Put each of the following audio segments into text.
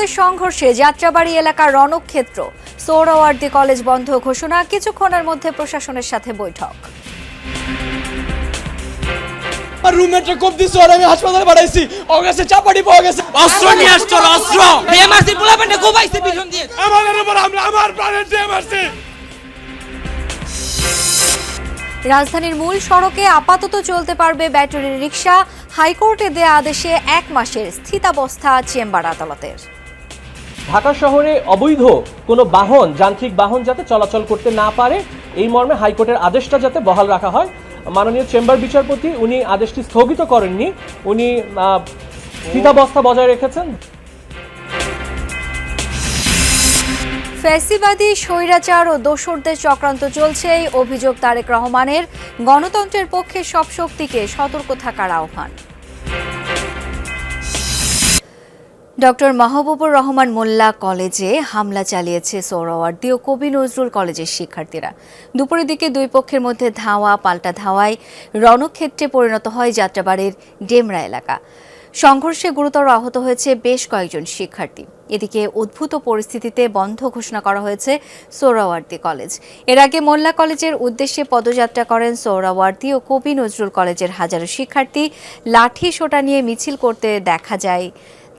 ছাত্রদের সংঘর্ষে যাত্রাবাড়ি এলাকার রণক্ষেত্র, সোহরাওয়ার্দী কলেজ বন্ধ ঘোষণা, কিছুক্ষণের মধ্যে প্রশাসনের সাথে বৈঠক। আর রুমমেটে কোপ দিছে আর আমি হাসপাতালে পাঠাইছি। অগাছে চাপাটি পাওয়া গেছে। অস্ত্র নিয়ে আসছো, অস্ত্র এমআরসি পোলাপেন্টে কোবাইছে পিছন দিয়ে। আমাদের উপর আমার প্রাণের এমআরসি। রাজধানীর মূল সড়কে আপাতত চলতে পারবে ব্যাটারি রিকশা, হাইকোর্টে দেয়া আদেশে 1 মাসের স্থিতাবস্থা চেম্বার আদালতের। ঢাকা শহরে অবৈধ কোনো বাহন, যান্ত্রিক বাহন যাতে চলাচল করতে না পারে, এই মর্মে হাইকোর্টের আদেশটা যাতে বহাল রাখা হয়। মাননীয় চেম্বার বিচারপতি উনি আদেশটি স্থগিত করেননি, উনি স্থিতাবস্থা বজায় রেখেছেন। ফ্যাসিবাদী স্বৈরাচার ও দোসরদের চক্রান্ত চলছে, এই অভিযোগ তারেক রহমানের। গণতন্ত্রের পক্ষে সব শক্তিকে সতর্ক থাকার আহ্বান। ডক্টর মাহবুবুর রহমান মোল্লা কলেজে হামলা চালিয়েছে সোহরাওয়ার্দী ও কবি নজরুল কলেজের শিক্ষার্থীরা। দুপুরের দিকে দুই পক্ষের মধ্যে ধাওয়া পাল্টা ধাওয়ায় রণক্ষেত্রে পরিণত হয় যাত্রাবাড়ির ডেমরা এলাকা। সংঘর্ষে গুরুতর আহত হয়েছে বেশ কয়েকজন শিক্ষার্থী। এদিকে উদ্ভূত পরিস্থিতিতে বন্ধ ঘোষণা করা হয়েছে সোহরাওয়ার্দী কলেজ। এর আগে মোল্লা কলেজের উদ্দেশ্যে পদযাত্রা করেন সোহরাওয়ার্দী ও কবি নজরুল কলেজের হাজারো শিক্ষার্থী। লাঠি সোঁটা নিয়ে মিছিল করতে দেখা যায়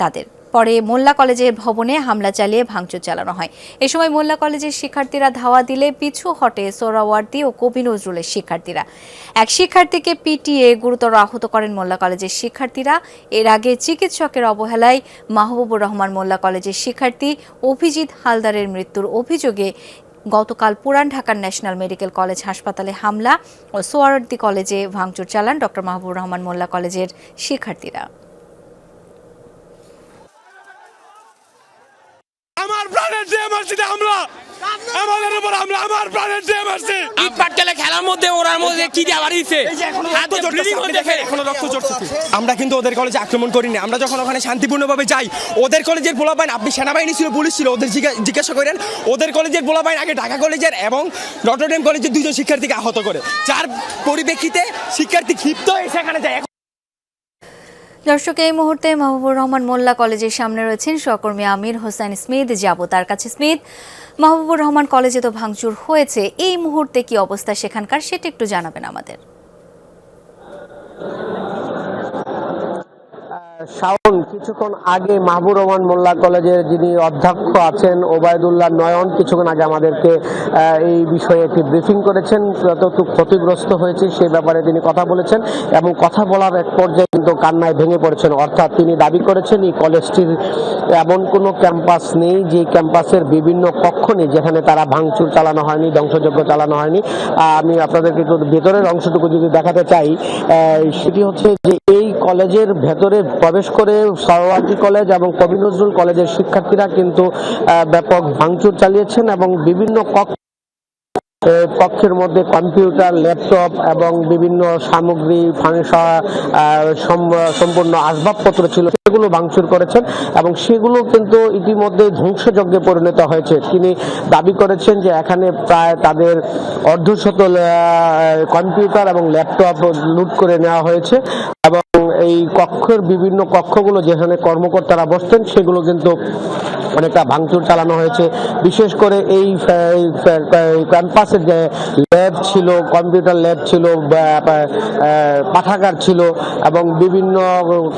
তাদের। পরে মোল্লা কলেজের ভবনে হামলা চালিয়ে ভাঙচুর চালানো হয়। এ সময় মোল্লা কলেজের শিক্ষার্থীরা ধাওয়া দিলে পিছু হটে সোহরাওয়ার্দী ও কবি নজরুলের শিক্ষার্থীরা। এক শিক্ষার্থীকে পিটিয়ে গুরুতর আহত করেন মোল্লা কলেজের শিক্ষার্থীরা। এর আগে চিকিৎসকের অবহেলায় মাহবুবুর রহমান মোল্লা কলেজের শিক্ষার্থী অভিজিৎ হালদারের মৃত্যুর অভিযোগে গতকাল পুরান ঢাকার ন্যাশনাল মেডিকেল কলেজ হাসপাতালে হামলা ও সোহরাওয়ার্দী কলেজে ভাঙচুর চালান ডক্টর মাহবুবুর রহমান মোল্লা কলেজের শিক্ষার্থীরা। আমার প্রাণের এমআরসি আমরা আমাদের উপর আমার প্রাণের এমআরসি। ইট পাটকেলে খেলার মধ্যে ওরার মধ্যে কি দিয়ে বাড়িছে, হাতে ব্লিডিং হতে দেখে এখনো রক্ত ঝরছে। আমরা কিন্তু ওদের কলেজে আক্রমণ করিনি। আমরা যখন ওখানে শান্তিপূর্ণভাবে যাই, ওদের কলেজের পোলাপাইন, আপনি সেনাবাহিনী ছিল, পুলিশ ছিল, ওদের জিজ্ঞাসা করেন। ওদের কলেজের পোলাপাইন আগে ঢাকা কলেজের এবং নটরডেম কলেজের 2 জন শিক্ষার্থীকে আহত করে, যার পরিপ্রেক্ষিতে শিক্ষার্থী ক্ষিপ্ত হয়ে সেখানে যায়। দর্শক, এই মুহূর্তে মাহবুবুর রহমান মোল্লা কলেজের সামনে রয়েছেন সহকর্মী আমির হোসেন স্মিথ। যাব তার কাছে। স্মিথ, মাহবুবুর রহমান কলেজে তো ভাঙচুর হয়েছে, এই মুহূর্তে কি অবস্থা সেখানকার সেটা একটু জানাবেন আমাদের। শাওন, কিছুক্ষণ আগে মাহবুবুর রহমান মোল্লা কলেজের যিনি অধ্যক্ষ আছেন ওবায়দুল্লাহ নয়ন কিছুক্ষণ আগে আমাদেরকে এই বিষয়ে একটি ব্রিফিং করেছেন। যতটুকু ক্ষতিগ্রস্ত হয়েছে সেই ব্যাপারে তিনি কথা বলেছেন এবং কথা বলার এক পর্যায়ে কিন্তু কান্নায় ভেঙে পড়েছেন। অর্থাৎ তিনি দাবি করেছেন এই কলেজটির এমন কোনো ক্যাম্পাস নেই যে ক্যাম্পাসের বিভিন্ন কক্ষ নেই যেখানে তারা ভাঙচুর চালানো হয়নি, ধ্বংসযজ্ঞ চালানো হয়নি। আমি আপনাদেরকে একটু ভেতরের অংশটুকু যদি দেখাতে চাই, সেটি হচ্ছে যে এই কলেজের ভেতরে প্রবেশ করে সোহরাওয়ার্দী কলেজ এবং কবি নজরুল কলেজের শিক্ষার্থীরা কিন্তু ব্যাপক ভাঙচুর চালিয়েছেন এবং বিভিন্ন কক্ষের মধ্যে কম্পিউটার, ল্যাপটপ এবং বিভিন্ন সামগ্রী, সম্পূর্ণ আসবাবপত্র ছিল, সেগুলো ভাঙচুর করেছেন এবং সেগুলো কিন্তু ইতিমধ্যে ধ্বংসযজ্ঞে পরিণত হয়েছে। তিনি দাবি করেছেন যে এখানে প্রায় তাদের অর্ধশত কম্পিউটার এবং ল্যাপটপ লুট করে নেওয়া হয়েছে এবং এই কক্ষের বিভিন্ন কক্ষগুলো যেখানে কর্মকর্তারা বসতেন সেগুলো কিন্তু অনেকটা ভাঙচুর চালানো হয়েছে। বিশেষ করে এই ক্যাম্পাসের যে ল্যাব ছিল, কম্পিউটার ল্যাব ছিল, পাঠাগার ছিল এবং বিভিন্ন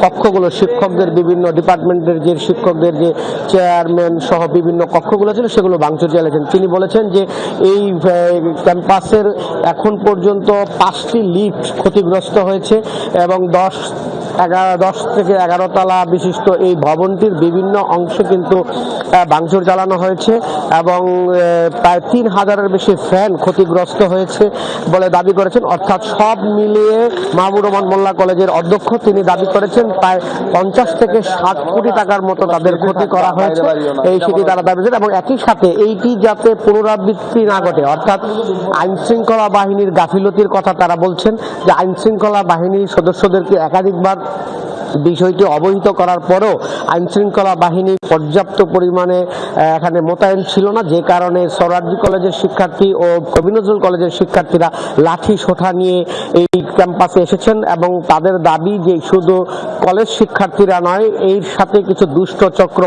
কক্ষগুলো, শিক্ষকদের বিভিন্ন ডিপার্টমেন্টের যে শিক্ষকদের যে চেয়ারম্যান সহ বিভিন্ন কক্ষগুলো ছিল সেগুলো ভাঙচুর চালিয়েছেন। তিনি বলেছেন যে এই ক্যাম্পাসের এখন পর্যন্ত 5টি লিফট ক্ষতিগ্রস্ত হয়েছে এবং 10 থেকে 11 তলা বিশিষ্ট এই ভবনটির বিভিন্ন অংশে কিন্তু ভাঙচুর চালানো হয়েছে এবং প্রায় 3000-এর বেশি ফ্যান ক্ষতিগ্রস্ত হয়েছে বলে দাবি করেছেন। অর্থাৎ সব মিলিয়ে মাহবুবুর রহমান মোল্লা কলেজের অধ্যক্ষ তিনি দাবি করেছেন প্রায় 50 থেকে 60 কোটি টাকার মতো তাদের ক্ষতি করা হয়েছে, এই সেটি তারা দাবি করেছেন। এবং একই সাথে এইটি যাতে পুনরাবৃত্তি না ঘটে, অর্থাৎ আইন শৃঙ্খলা বাহিনীর গাফিলতির কথা তারা বলছেন যে আইন শৃঙ্খলা বাহিনীর সদস্যদেরকে একাধিকবার বিষয়টি অবহিত করার পরও আইনশৃঙ্খলা বাহিনী পর্যাপ্ত পরিমাণে এখানে মোতায়েন ছিল না, যে কারণে সোহরাওয়ার্দী কলেজের শিক্ষার্থী ও কবি নজরুল কলেজের শিক্ষার্থীরা লাঠি সোঁটা নিয়ে এই ক্যাম্পাসে এসেছেন এবং তাদের দাবি যে শুধু কলেজ শিক্ষার্থীরা নয়, এর সাথে কিছু দুষ্ট চক্র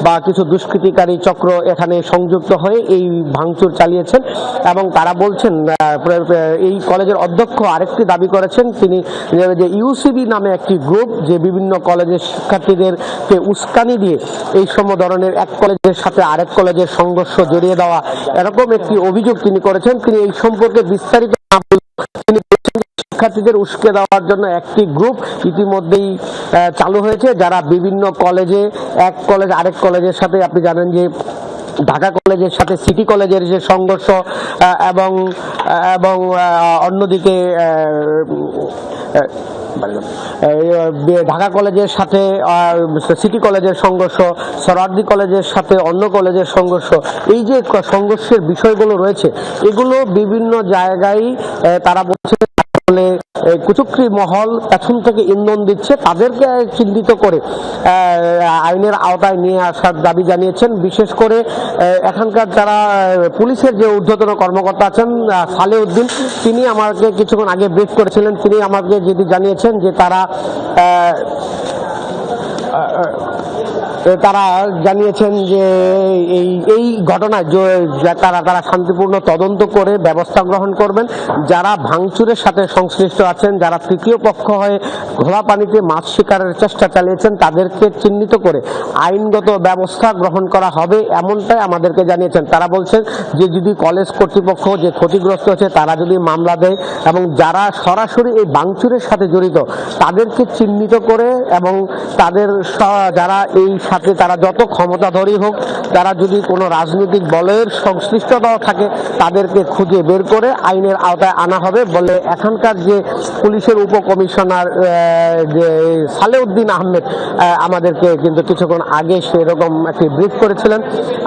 বা কিছু দুষ্কৃতিকারী চক্র এখানে সংযুক্ত হয়ে এই ভাঙচুর চালিয়েছেন। এবং তারা বলছেন, এই কলেজের অধ্যক্ষ আরেকটি দাবি করেছেন, তিনি যে ইউসিবি নামে একটি গ্রুপ যে বিভিন্ন কলেজের শিক্ষার্থীদেরকে উস্কানি দিয়ে এই সম ধরনের এক কলেজের সাথে আরেক কলেজের সংঘর্ষ জড়িয়ে দেওয়া, এরকম একটি অভিযোগ তিনি করেছেন। তিনি এই সম্পর্কে বিস্তারিত তিনি শিক্ষার্থীদের উস্কে দেওয়ার জন্য একটি গ্রুপ ইতিমধ্যেই চালু হয়েছে, যারা বিভিন্ন কলেজে এক কলেজ আরেক কলেজের সাথে, আপনি জানেন যে ঢাকা কলেজের সাথে সিটি কলেজের যে সংঘর্ষ এবং অন্যদিকে ঢাকা কলেজের সাথে সিটি কলেজের সংঘর্ষ, সোহরাওয়ার্দী কলেজের সাথে অন্য কলেজের সংঘর্ষ, এই যে সংঘর্ষের বিষয়গুলো রয়েছে এগুলো বিভিন্ন জায়গায় তারা বলছে কুচক্রী মহল পেছন থেকে ইন্ধন দিচ্ছে, তাদেরকে চিহ্নিত করে আইনের আওতায় নিয়ে আসার দাবি জানিয়েছেন। বিশেষ করে এখানকার যারা পুলিশের যে ঊর্ধ্বতন কর্মকর্তা আছেন সালেউদ্দিন, তিনি আমাকে কিছুক্ষণ আগে ব্রিফ করেছিলেন, তিনি আমাকে যেটি জানিয়েছেন যে তারা জানিয়েছেন যে এই ঘটনায় তারা শান্তিপূর্ণ তদন্ত করে ব্যবস্থা গ্রহণ করবেন। যারা ভাঙচুরের সাথে সংশ্লিষ্ট আছেন, যারা তৃতীয় পক্ষ হয়ে ঘোলা পানিতে মাছ শিকারের চেষ্টা চালিয়েছেন, তাদেরকে চিহ্নিত করে আইনগত ব্যবস্থা গ্রহণ করা হবে, এমনটাই আমাদেরকে জানিয়েছেন। তারা বলছেন যে যদি কলেজ কর্তৃপক্ষ যে ক্ষতিগ্রস্ত হয়েছে তারা যদি মামলা দেয় এবং যারা সরাসরি এই ভাঙচুরের সাথে জড়িত তাদেরকে চিহ্নিত করে এবং তাদের যারা এই সাথে তারা যত ক্ষমতাধরী হোক, তারা যদি কোনো রাজনৈতিক দলের সংশ্লিষ্টতাও থাকে তাদেরকে খুঁজে বের করে আইনের আওতায় আনা হবে বলে এখানকার যে পুলিশের উপকমিশনার যে সালেউদ্দিন আহমেদ আমাদেরকে কিন্তু কিছুক্ষণ আগে সেরকম একটি ব্রিফ করেছিলেন।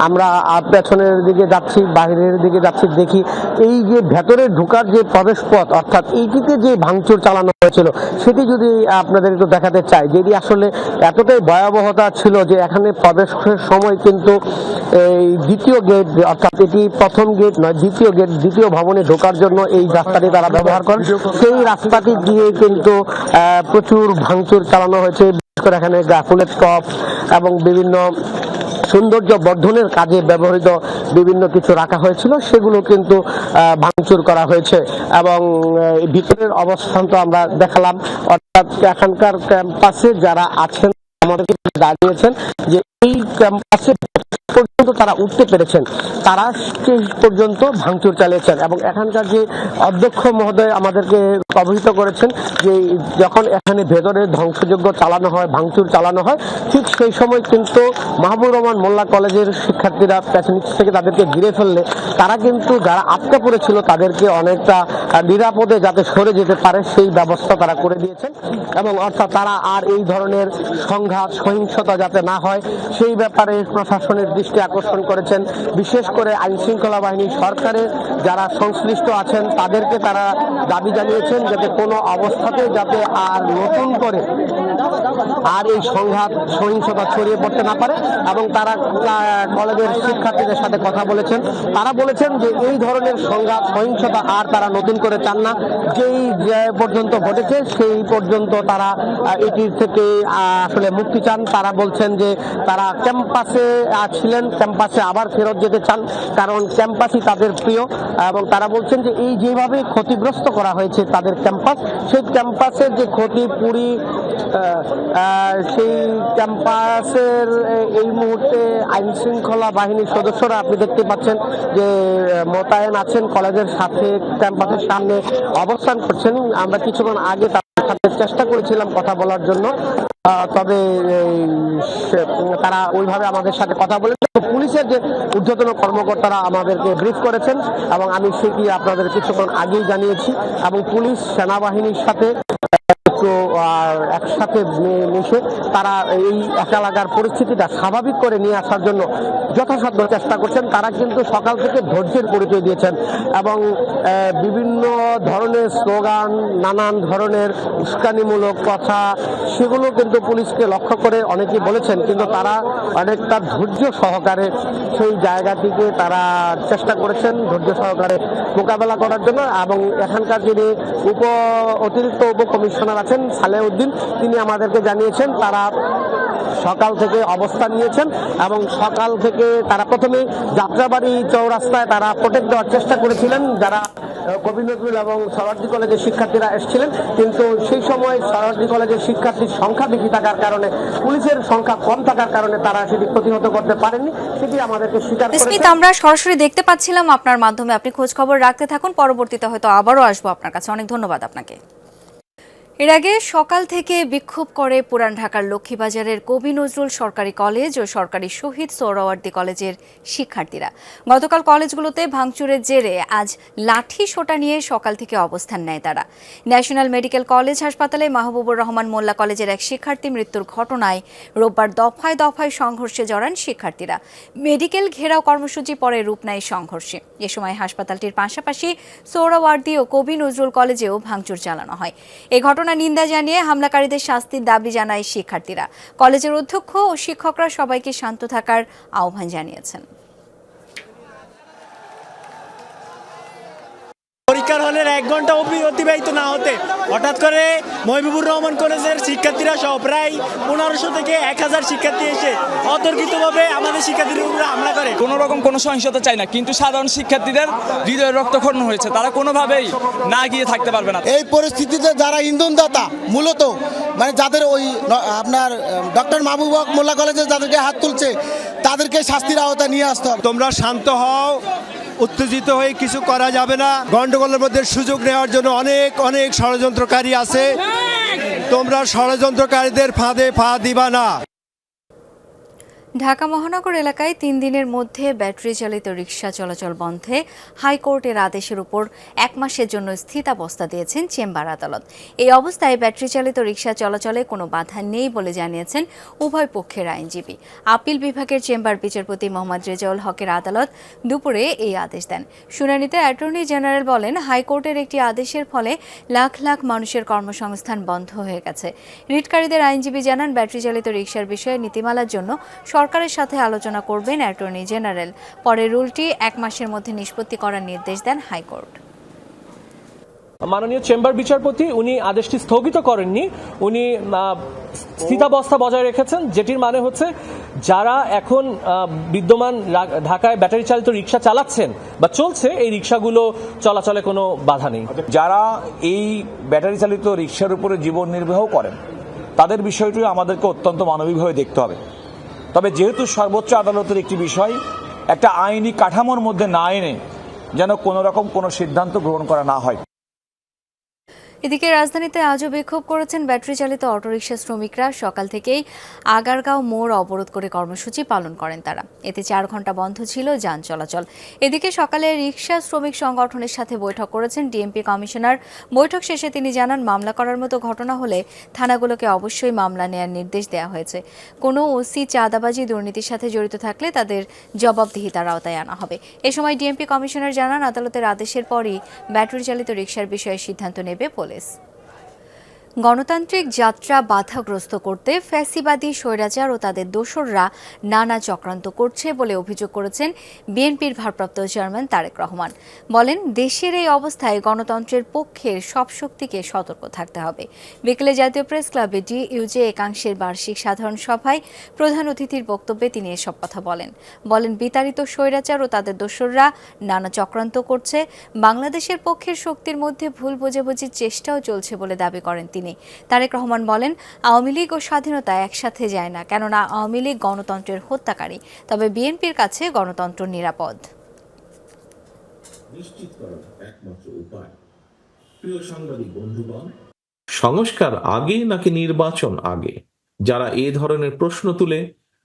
আমরা পেছনের দিকে যাচ্ছি, বাইরের দিকে যাচ্ছি, দেখি এই যে ভেতরে ঢোকার যে প্রবেশ পথ, অর্থাৎ এইটিতে যে ভাঙচুর চালানো হয়েছিল সেটি যদি আপনাদের একটু দেখাতে চাই, যেটি আসলে এতটাই ভয়াবহতা ছিল যে এখানে প্রবেশের সময় কিন্তু এই দ্বিতীয় গেট, অর্থাৎ এটি প্রথম গেট নয়, দ্বিতীয় গেট, দ্বিতীয় ভবনে ঢোকার জন্য এই রাস্তাটি তারা ব্যবহার করেন। সেই রাস্তাটি দিয়ে কিন্তু প্রচুর ভাঙচুর চালানো হয়েছে। বিশেষ করে এখানে ফুলের টপ এবং বিভিন্ন সৌন্দর্য বর্ধনের কাজে ব্যবহৃত বিভিন্ন কিছু রাখা হয়েছিল, সেগুলো কিন্তু ভাঙচুর করা হয়েছে। এবং ভিতরের অবস্থান তো আমরা দেখালাম, অর্থাৎ এখানকার ক্যাম্পাসে যারা আছেন আমাদেরকে জানিয়েছেন যে এই ক্যাম্পাসে পর্যন্ত তারা উঠতে পেরেছেন, তারা সেই পর্যন্ত ভাঙচুর চালিয়েছেন। এবং এখানকার যে অধ্যক্ষ মহোদয় আমাদেরকে অবহিত করেছেন যে যখন এখানে ভেতরে ধ্বংসযজ্ঞ চালানো হয়, ভাঙচুর চালানো হয়, ঠিক সেই সময় কিন্তু মাহবুবুর রহমান মোল্লা কলেজের শিক্ষার্থীরা নিচ থেকে তাদেরকে ঘিরে ফেললে তারা কিন্তু যারা আটকা পড়েছিল তাদেরকে অনেকটা নিরাপদে যাতে সরে যেতে পারে সেই ব্যবস্থা তারা করে দিয়েছেন। এবং অর্থাৎ তারা আর এই ধরনের সংঘাত সহিংসতা যাতে না হয় সেই ব্যাপারে প্রশাসনের দৃষ্টি আকর্ষণ করেছেন। বিশেষ করে আইন শৃঙ্খলা বাহিনী, সরকারের যারা সংশ্লিষ্ট আছেন তাদেরকে তারা দাবি জানিয়েছেন যাতে কোনো অবস্থাতে যাতে আর নতুন করে আর এই সংঘাত সহিংসতা ছড়িয়ে পড়তে না পারে। এবং তারা কলেজের শিক্ষার্থীদের সাথে কথা বলেছেন, তারা বলেছেন যে এই ধরনের সংঘাত সহিংসতা আর তারা নতুন করে চান না, যেই পর্যন্ত ঘটেছে সেই পর্যন্ত তারা এটির থেকে আসলে মুক্তি চান। তারা বলছেন যে তারা ক্যাম্পাসে ছিলেন, ক্যাম্পাসে আবার ফেরত যেতে চান, কারণ ক্যাম্পাসই তাদের প্রিয়। এবং তারা বলছেন যে এই যেভাবে ক্ষতিগ্রস্ত করা হয়েছে তাদের ক্যাম্পাস, সেই ক্যাম্পাসের যে ক্ষতি পুরি সেই ক্যাম্পাসের এই মুহূর্তে আইন শৃঙ্খলা বাহিনীর সদস্যরা আপনি দেখতে পাচ্ছেন যে মোতায়েন আছেন, কলেজের সাথে ক্যাম্পাসের সামনে অবস্থান করছেন। আমরা কিছুক্ষণ আগে তাদের সাথে চেষ্টা করেছিলাম কথা বলার জন্য, তবে তারা ওইভাবে আমাদের সাথে কথা বলে। পুলিশের যে ঊর্ধ্বতন কর্মকর্তারা আমাদেরকে ব্রিফ করেছেন এবং আমি সেটি আপনাদের কিছুক্ষণ আগেই জানিয়েছি। এবং পুলিশ সেনাবাহিনীর সাথে একটু একসাথে মিশে তারা এই এলাকার পরিস্থিতিটা স্বাভাবিক করে নিয়ে আসার জন্য যথাসাধ্য চেষ্টা করছেন। তারা কিন্তু সকাল থেকে ধৈর্যের পরিচয় দিয়েছেন এবং বিভিন্ন ধরনের স্লোগান, নানান ধরনের উস্কানিমূলক কথা, সেগুলো কিন্তু পুলিশকে লক্ষ্য করে অনেকেই বলেছেন, কিন্তু তারা অনেকটা ধৈর্য সহকারে সেই জায়গাটিকে তারা চেষ্টা করেছেন ধৈর্য সহকারে মোকাবেলা করার জন্য। এবং এখানকার যিনি অতিরিক্ত উপকমিশনার আছেন সালেউদ্দিন, তিনি আমাদেরকে জানিয়েছেন তারা সকাল থেকে অবস্থান নিয়েছেন এবং সকাল থেকে তারা প্রথমে যাত্রাবাড়ি চৌরাস্তায় তারা প্রোটেক্ট দেওয়ার চেষ্টা করেছিলেন যারা কবি নজরুল এবং সরোয়ার্দী কলেজের শিক্ষার্থীরা এসেছিলেন, কিন্তু সেই সময় সরোয়ার্দী কলেজের শিক্ষার্থীর সংখ্যা বেশি থাকার কারণে, পুলিশের সংখ্যা কম থাকার কারণে তারা সেটি প্রতিহত করতে পারেননি, সেটি আমাদেরকে স্বীকার করেছেন। আমরা সরাসরি দেখতে পাচ্ছিলাম আপনার মাধ্যমে, আপনি খোঁজ খবর রাখতে থাকুন, পরবর্তীতে হয়তো আবারও আসবো আপনার কাছে। অনেক ধন্যবাদ আপনাকে। এর আগে সকাল থেকে বিক্ষোভ করে পুরান ঢাকার লক্ষ্মীবাজারের কবি নজরুল সরকারি কলেজ ও সরকারি শহীদ সোহরাওয়ার্দী কলেজের শিক্ষার্থীরা। গতকাল কলেজগুলোতে ভাঙচুরের জেরে আজ লাঠি সোটা নিয়ে সকাল থেকে অবস্থান নেয় তারা। ন্যাশনাল মেডিকেল কলেজ হাসপাতালে মাহবুবুর রহমান মোল্লা কলেজের এক শিক্ষার্থী মৃত্যুর ঘটনায় রোববার দফায় দফায় সংঘর্ষে জড়ান শিক্ষার্থীরা। মেডিকেল ঘেরাও কর্মসূচি পরে রূপ নেয় সংঘর্ষে। এ সময় হাসপাতালটির পাশাপাশি সোহরাওয়ার্দী ও কবি নজরুল কলেজেও ভাঙচুর চালানো হয়। এই ঘটনা নিন্দা জানিয়ে হামলাকারীদের শাস্তির দাবি জানায় শিক্ষার্থীরা। কলেজের অধ্যক্ষ ও শিক্ষকরা সবাইকে শান্ত থাকার আহ্বান জানিয়েছেন। পরীক্ষার হলের 1 ঘন্টা অতিবাহিত না হতে হঠাৎ করে মাহবুবুর রহমান কলেজের শিক্ষার্থীরা সহ প্রায় 1500 থেকে 1000 শিক্ষার্থী এসে অতর্কিতভাবে আমাদের শিক্ষার্থীদের উপরে হামলা করে। কোনো রকম কোনো সহিংসতা চাই না, কিন্তু সাধারণ শিক্ষার্থীদের হৃদয়ে রক্তক্ষরণ হয়েছে, তারা কোনোভাবেই না গিয়ে থাকতে পারবে না। এই পরিস্থিতিতে যারা ইন্ধনদাতা মূলত মানে যাদের ওই আপনার ডক্টর মাহবুব মোল্লা কলেজে যাদেরকে হাত তুলছে তাদেরকে শাস্তির আওতায় নিয়ে আসতে হবে। তোমরা শান্ত হও, উত্তেজিত হয়ে কিছু করা যাবে না। গন্ডগোলের মধ্যে সুযোগ নেওয়ার জন্য অনেক ষড়যন্ত্রকারী আছে, তোমরা ষড়যন্ত্রকারীদের ফাঁদে পা দিবা না। ঢাকা মহানগর এলাকায় 3 দিনের মধ্যে ব্যাটারি চালিত রিকশা চলাচল বন্ধে হাইকোর্টের আদেশের উপর 1 মাসের জন্য স্থিতাবস্থা দিয়েছেন চেম্বার আদালত। এই অবস্থায় ব্যাটারি চালিত রিকশা চলাচলে কোনো বাধা নেই বলে জানিয়েছেন উভয় পক্ষের আইনজীবী। আপিল বিভাগের চেম্বার বিচারপতি মোহাম্মদ রেজাউল হকের আদালত দুপুরে এই আদেশ দেন। শুনানিতে অ্যাটর্নি জেনারেল বলেন, হাইকোর্টের একটি আদেশের ফলে লাখ লাখ মানুষের কর্মসংস্থান বন্ধ হয়ে গেছে। রিটকারীদের আইনজীবী জানান, ব্যাটারি চালিত রিকশার বিষয়ে নীতিমালার জন্য সরকারের সাথে আলোচনা করবেন অ্যাটর্নি জেনারেল। পরে রুলটি 1 মাসের মধ্যে নিষ্পত্তি করার নির্দেশ দেন হাইকোর্ট। মাননীয় চেম্বার বিচারপতি উনি আদেশটি স্থগিত করেননি, উনি স্থিতাবস্থা বজায় রেখেছেন, যেটির মানে হচ্ছে যারা এখন বিদ্যমান ঢাকায় ব্যাটারি চালিত রিকশা চালাচ্ছেন বা চলছে, এই রিকশাগুলো চলাচলে কোনো বাধা নেই। যারা এই ব্যাটারি চালিত রিকশার উপরে জীবন নির্বাহ করেন তাদের বিষয়টি আমাদেরকে অত্যন্ত মানবিকভাবে দেখতে হবে। তবে যেহেতু সর্বোচ্চ আদালতের একটি বিষয়, একটা আইনি কাঠামোর মধ্যে না এনে যেন কোনো রকম কোনো সিদ্ধান্ত গ্রহণ করা না হয়। এদিকে রাজধানীতে আজও বিক্ষোভ করেছেন ব্যাটারি চালিত অটোরিকশা শ্রমিকরা। সকাল থেকেই আগারগাঁও মোড় অবরোধ করে কর্মসূচি পালন করেন তারা। এতে 4 ঘন্টা বন্ধ ছিল যান চলাচল। এদিকে সকালে রিকশা শ্রমিক সংগঠনের সাথে বৈঠক করেছেন ডিএমপি কমিশনার। বৈঠক শেষে তিনি জানান, মামলা করার মতো ঘটনা হলে থানাগুলোকে অবশ্যই মামলা নেয়ার নির্দেশ দেওয়া হয়েছে। কোনো ওসি চাঁদাবাজি দুর্নীতির সাথে জড়িত থাকলে তাদের জবাবদিহিতার আওতায় আনা হবে। এ সময় ডিএমপি কমিশনার জানান, আদালতের আদেশের পরই ব্যাটারি চালিত রিকশার বিষয়ে সিদ্ধান্ত নেবে পুলিশ। গণতান্ত্রিক যাত্রা বাধাগ্রস্ত করতে ফ্যাসিবাদী স্বৈরাচার ও তাদের দোসররা নানা চক্রান্ত করছে বলে অভিযোগ করেছেন বিএনপির ভারপ্রাপ্ত চেয়ারম্যান তারেক রহমান। বলেন, দেশের এই অবস্থায় গণতন্ত্রের পক্ষের সব শক্তিকে সতর্ক থাকতে হবে। বিকেলে জাতীয় প্রেস ক্লাবে ডিইউজে একাংশের বার্ষিক সাধারণ সভায় প্রধান অতিথির বক্তব্যে তিনি এসব কথা বলেন বিতাড়িত স্বৈরাচার ও তাদের দোসররা নানা চক্রান্ত করছে। বাংলাদেশের পক্ষের শক্তির মধ্যে ভুল বোঝাবুঝির চেষ্টাও চলছে বলে দাবি করেন তিনি। তারেক রহমান বলেন, আওয়ামী লীগ ও স্বাধীনতা একসাথে যায় না, কেননা আওয়ামী লীগ গণতন্ত্রের হত্যাকারী, তবে বিএনপির কাছে গণতন্ত্র নিরাপদ। সংস্কার আগে নাকি নির্বাচন আগে? যারা এ ধরনের প্রশ্ন তুলে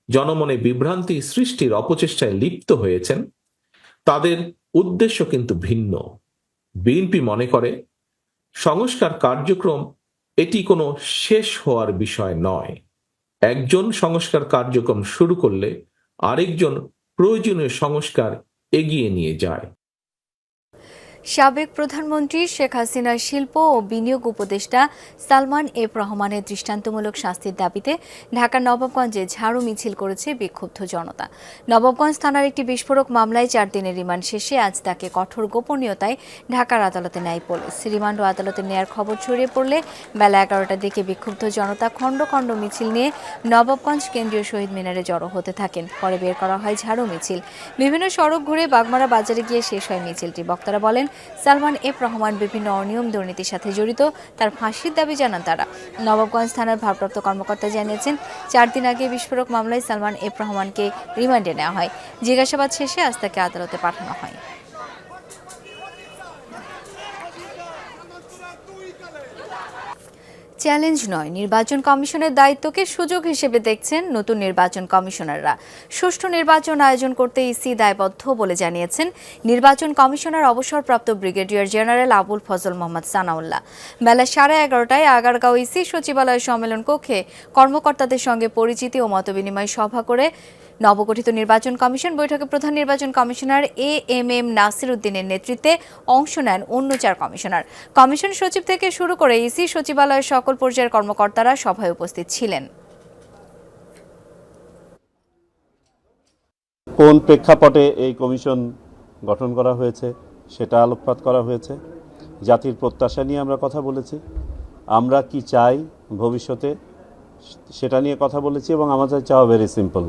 জনমনে বিভ্রান্তি সৃষ্টির অপচেষ্টায় লিপ্ত হয়েছেন তাদের উদ্দেশ্য কিন্তু ভিন্ন। বিএনপি মনে করে সংস্কার কার্যক্রম এটি কোনো শেষ হওয়ার বিষয় নয়। একজন সংস্কার কার্যক্রম শুরু করলে আরেকজন প্রয়োজনীয় সংস্কার এগিয়ে নিয়ে যায়। সাবেক প্রধানমন্ত্রী শেখ হাসিনার শিল্প ও বিনিয়োগ উপদেষ্টা সালমান এফ রহমানের দৃষ্টান্তমূলক শাস্তির দাবিতে ঢাকার নবাবগঞ্জে ঝাড়ু মিছিল করেছে বিক্ষুব্ধ জনতা। নবাবগঞ্জ থানার একটি বিস্ফোরক মামলায় 4 দিনের রিমান্ড শেষে আজ তাকে কঠোর গোপনীয়তায় ঢাকার আদালতে নেয় পুলিশ। রিমান্ড ও আদালতে নেয়ার খবর ছড়িয়ে পড়লে বেলা 11টার দিকে বিক্ষুব্ধ জনতা খণ্ড খণ্ড মিছিল নিয়ে নবাবগঞ্জ কেন্দ্রীয় শহীদ মিনারে জড়ো হতে থাকেন। পরে বের করা হয় ঝাড়ু মিছিল। বিভিন্ন সড়ক ঘুরে বাগমারা বাজারে গিয়ে শেষ হয় মিছিলটি। বক্তারা বলেন, সালমান এফ রহমান বিভিন্ন অনিয়ম দুর্নীতির সাথে জড়িত, তার ফাঁসির দাবি জানান তারা। নবাবগঞ্জ থানার ভারপ্রাপ্ত কর্মকর্তা জানিয়েছেন, 4 দিন আগে বিস্ফোরক মামলায় সালমান এফ রহমানকে রিমান্ডে নেওয়া হয়। জিজ্ঞাসাবাদ শেষে আজ তাকে আদালতে পাঠানো হয়। চ্যালেঞ্জ নয়, নির্বাচন কমিশনের দায়িত্বকে সুযোগ হিসেবে দেখছেন নতুন নির্বাচন কমিশনাররা। সুষ্ঠু নির্বাচন আয়োজন করতে ইসি দায়বদ্ধ বলে জানিয়েছেন নির্বাচন কমিশনার অবসরপ্রাপ্ত ব্রিগেডিয়ার জেনারেল আবুল ফজল মোহাম্মদ সানাউল্লাহ। বেলা 11:30টায় আগারগাঁও ইসি সচিবালয় সম্মেলন কক্ষে কর্মকর্তাদের সঙ্গে পরিচিতি ও মতবিনিময় সভা করে নবগঠিত নির্বাচন কমিশন বৈঠকে প্রধান নির্বাচন কমিশনার এএমএম নাসির উদ্দিনের নেতৃত্বে অংশ নেন অন্য 4 কমিশনার। কমিশন সচিব থেকে শুরু করে ইসি সচিবালয়ের সকল পর্যায়ের কর্মকর্তারা সভায় উপস্থিত ছিলেন। কোন প্রেক্ষাপটে এই কমিশন গঠন করা হয়েছে সেটা আলোকপাত করা হয়েছে। জাতির প্রত্যাশা নিয়ে আমরা কথা বলেছি, আমরা কি চাই ভবিষ্যতে সেটা নিয়ে কথা বলেছি এবং আমাদের চাওয়া ভেরি সিম্পল।